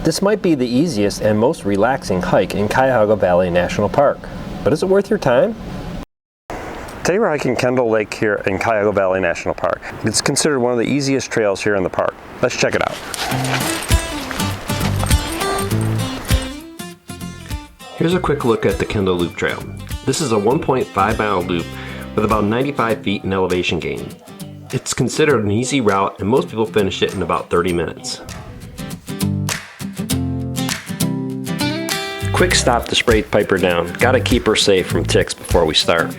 This might be the easiest and most relaxing hike in Cuyahoga Valley National Park, but is it worth your time? Today we're hiking Kendall Lake here in Cuyahoga Valley National Park. It's considered one of the easiest trails here in the park. Let's check it out. Here's a quick look at the Kendall Loop Trail. This is a 1.5 mile loop with about 95 feet in elevation gain. It's considered an easy route and most people finish it in about 30 minutes. Quick stop to spray Piper down. Gotta keep her safe from ticks before we start.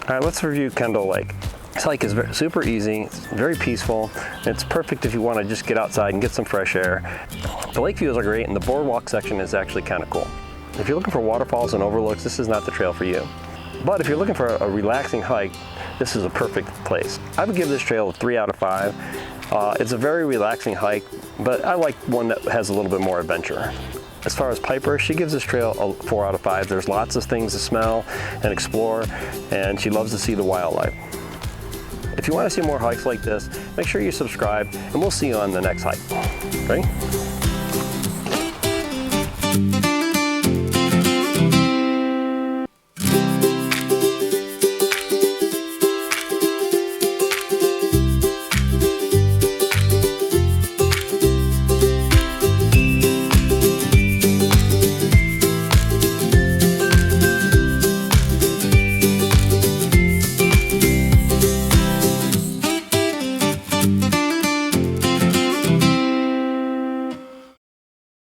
All right, let's review Kendall Lake. This hike is super easy, it's very peaceful. It's perfect if you want to just get outside and get some fresh air. The lake views are great and the boardwalk section is actually kind of cool. If you're looking for waterfalls and overlooks, this is not the trail for you. But if you're looking for a relaxing hike, this is a perfect place. I would give this trail a 3 out of 5. It's a very relaxing hike, but I like one that has a little bit more adventure. As far as Piper, she gives this trail a 4 out of 5. There's lots of things to smell and explore, and she loves to see the wildlife. If you want to see more hikes like this, make sure you subscribe, and we'll see you on the next hike. Ready?